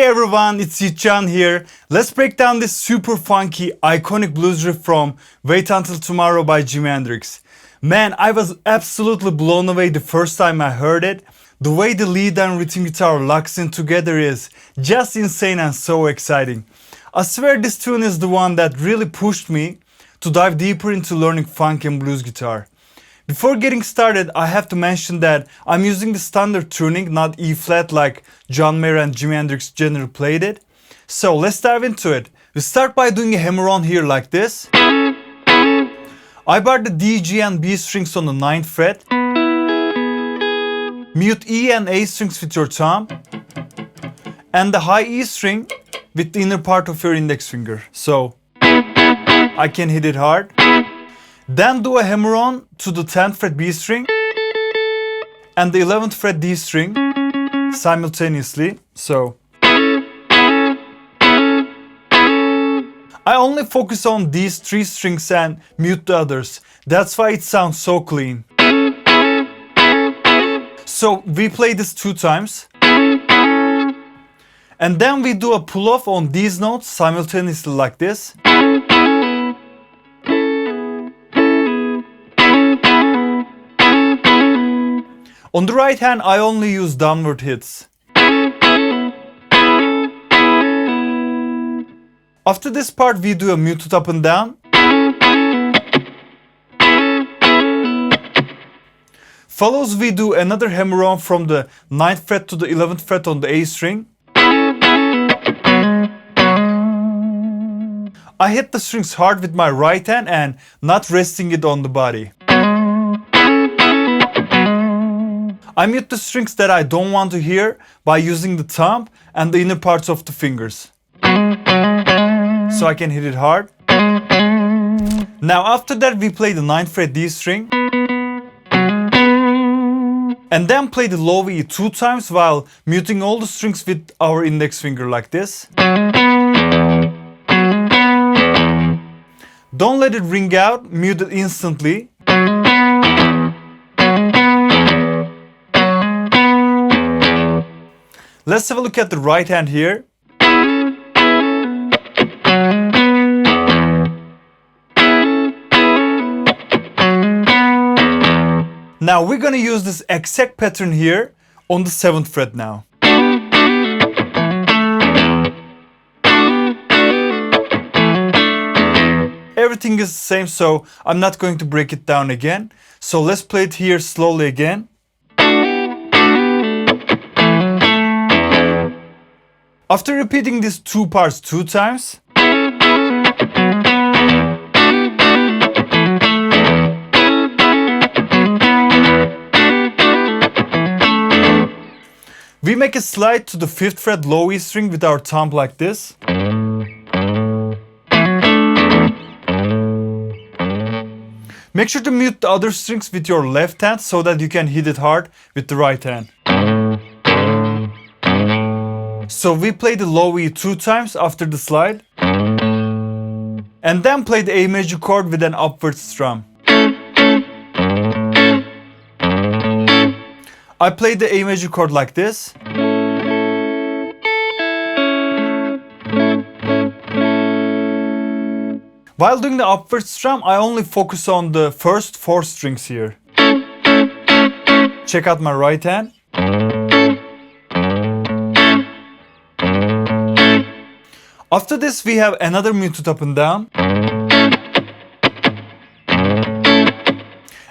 everyone, it's Yiğitcan here. Let's break down this super funky, iconic blues riff from Wait Until Tomorrow by Jimi Hendrix. Man, I was absolutely blown away the first time I heard it. The way the lead and rhythm guitar locks in together is just insane and so exciting. I swear this tune is the one that really pushed me to dive deeper into learning funk and blues guitar. Before getting started, I have to mention that I'm using the standard tuning, not E-flat like John Mayer and Jimi Hendrix generally played it. So let's dive into it. We start by doing a hammer-on here like this. I bar the D, G and B strings on the 9th fret. Mute E and A strings with your thumb. And the high E string with the inner part of your index finger. So I can hit it hard. Then do a hammer-on to the 10th fret B string and the 11th fret D string simultaneously. So I only focus on these 3 strings and mute the others. That's why it sounds so clean. So we play this 2 times. And then we do a pull-off on these notes simultaneously like this. On the right hand, I only use downward hits. After this part, we do a muted up and down. Follows, we do another hammer-on from the 9th fret to the 11th fret on the A string. I hit the strings hard with my right hand and not resting it on the body. I mute the strings that I don't want to hear by using the thumb and the inner parts of the fingers. So I can hit it hard. Now after that we play the 9th fret D string. And then play the low E 2 times while muting all the strings with our index finger like this. Don't let it ring out, mute it instantly. Let's have a look at the right hand here. Now we're gonna use this exact pattern here on the 7th fret now. Everything is the same, so I'm not going to break it down again. So let's play it here slowly again. After repeating these 2 parts 2 times, we make a slide to the 5th fret low E string with our thumb like this. Make sure to mute the other strings with your left hand so that you can hit it hard with the right hand. So we play the low E 2 times after the slide. And then play the A major chord with an upward strum. I play the A major chord like this. While doing the upward strum, I only focus on the first 4 strings here. Check out my right hand. After this, we have another muted up and down.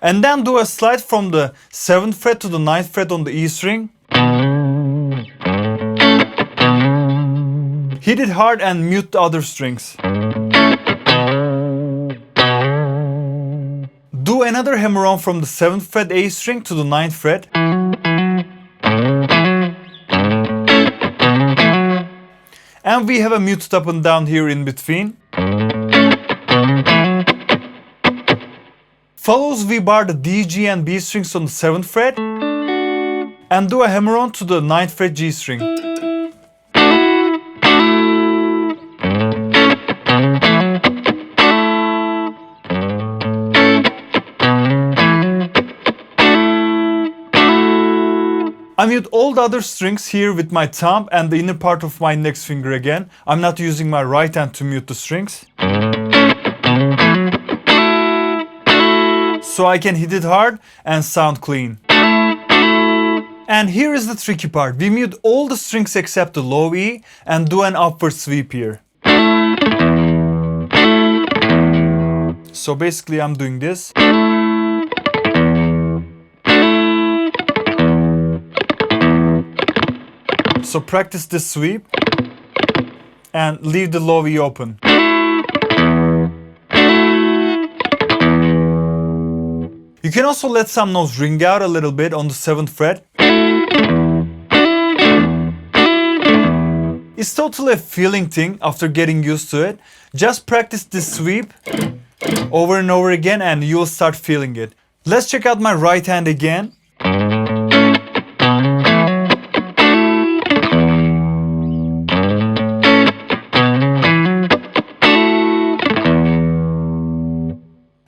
And then do a slide from the 7th fret to the 9th fret on the E string. Hit it hard and mute the other strings. Do another hammer-on from the 7th fret A string to the 9th fret. And we have a muted up and down here in between. Follows, we bar the D, G and B strings on the 7th fret and do a hammer-on to the 9th fret G string. I mute all the other strings here with my thumb and the inner part of my index finger again. I'm not using my right hand to mute the strings. So I can hit it hard and sound clean. And here is the tricky part. We mute all the strings except the low E and do an upward sweep here. So basically I'm doing this. So practice this sweep and leave the low E open. You can also let some notes ring out a little bit on the 7th fret. It's totally a feeling thing after getting used to it. Just practice this sweep over and over again and you'll start feeling it. Let's check out my right hand again.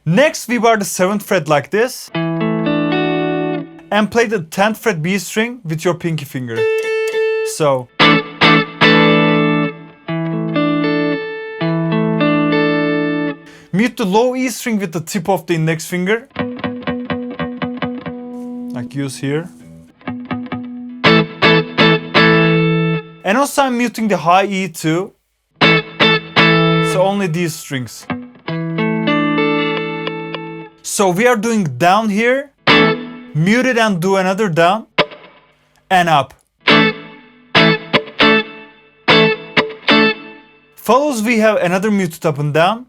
Next, we bar the 7th fret like this and play the 10th fret B string with your pinky finger. So mute the low E string with the tip of the index finger, like use here. And also I'm muting the high E too, so only these strings. So we are doing down here, mute it and do another down, and up. Follows we have another muted up and down,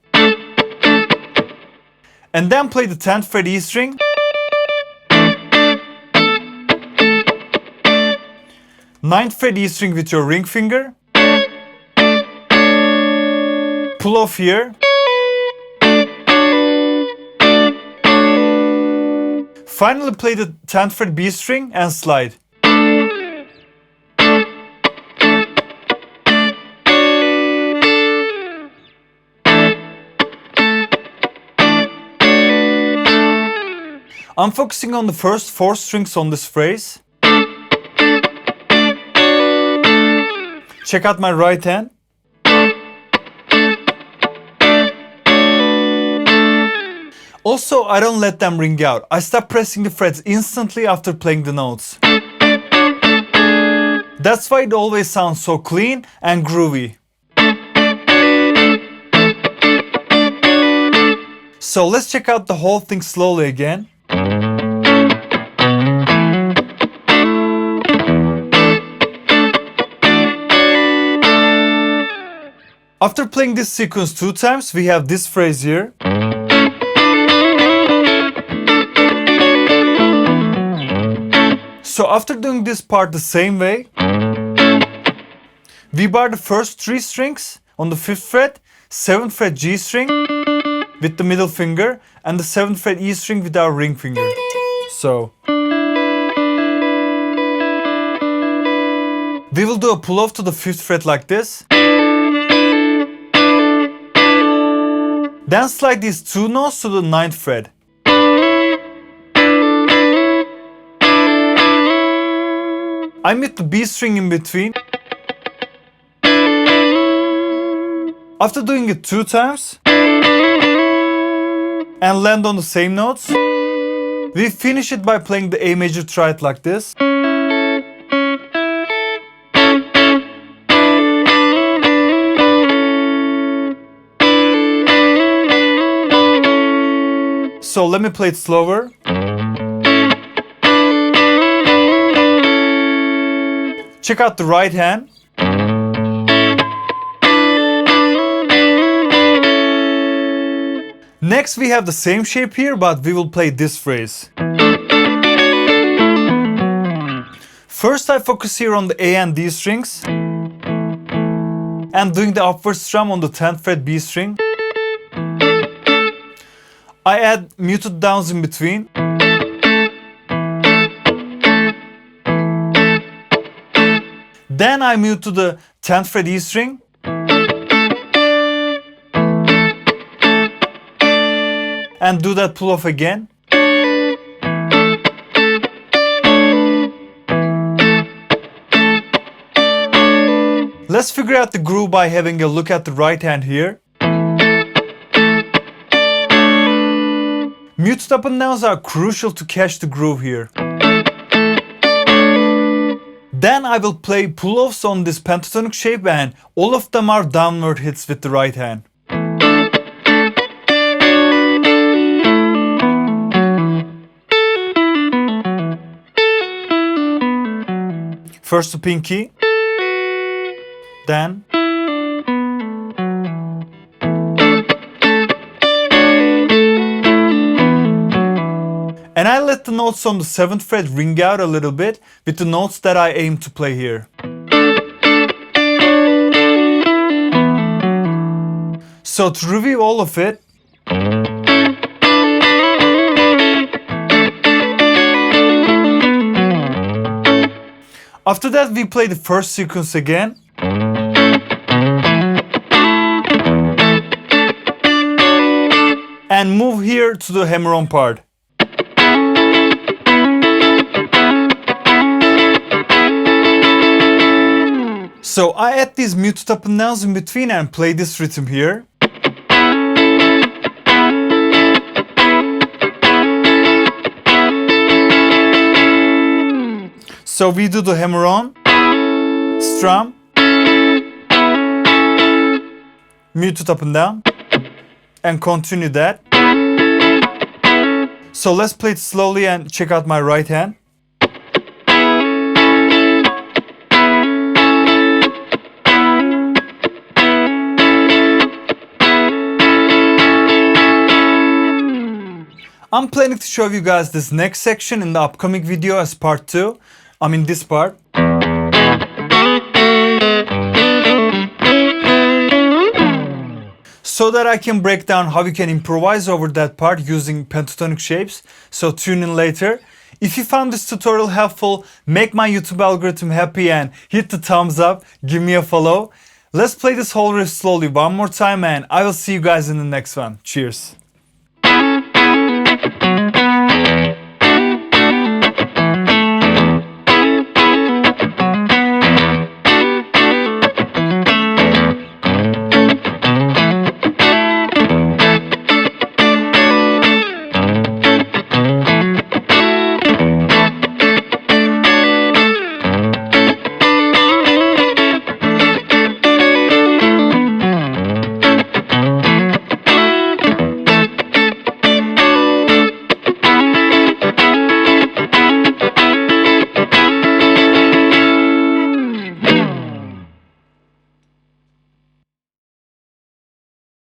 and then play the 10th fret E string, 9th fret E string with your ring finger, pull off here, finally play the 10th fret B string and slide. I'm focusing on the first 4 strings on this phrase. Check out my right hand. Also, I don't let them ring out. I stop pressing the frets instantly after playing the notes. That's why it always sounds so clean and groovy. So let's check out the whole thing slowly again. After playing this sequence 2 times, we have this phrase here. So after doing this part the same way, we bar the first 3 strings on the 5th fret, 7th fret G string with the middle finger, and the 7th fret E string with our ring finger. So we will do a pull off to the 5th fret like this. Then slide these 2 notes to the 9th fret. I mute the B string in between. After doing it 2 times and land on the same notes, we finish it by playing the A major triad like this. So let me play it slower. Check out the right hand. Next we have the same shape here, but we will play this phrase. First I focus here on the A and D strings and doing the upward strum on the 10th fret B string. I add muted downs in between. Then I mute to the 10th fret E string. And do that pull off again. Let's figure out the groove by having a look at the right hand here. Muted up and downs are crucial to catch the groove here. Then I will play pull-offs on this pentatonic shape and all of them are downward hits with the right hand. First to pinky, then and I let the notes on the 7th fret ring out a little bit with the notes that I aim to play here. So to review all of it, after that we play the first sequence again. And move here to the hammer-on part. So I add these muted up and downs in between and play this rhythm here. So we do the hammer-on, strum, muted up and down, and continue that. So let's play it slowly and check out my right hand. I'm planning to show you guys this next section in the upcoming video as part 2. I mean this part. So that I can break down how you can improvise over that part using pentatonic shapes. So tune in later. If you found this tutorial helpful, make my YouTube algorithm happy and hit the thumbs up, give me a follow. Let's play this whole riff slowly one more time and I will see you guys in the next one. Cheers.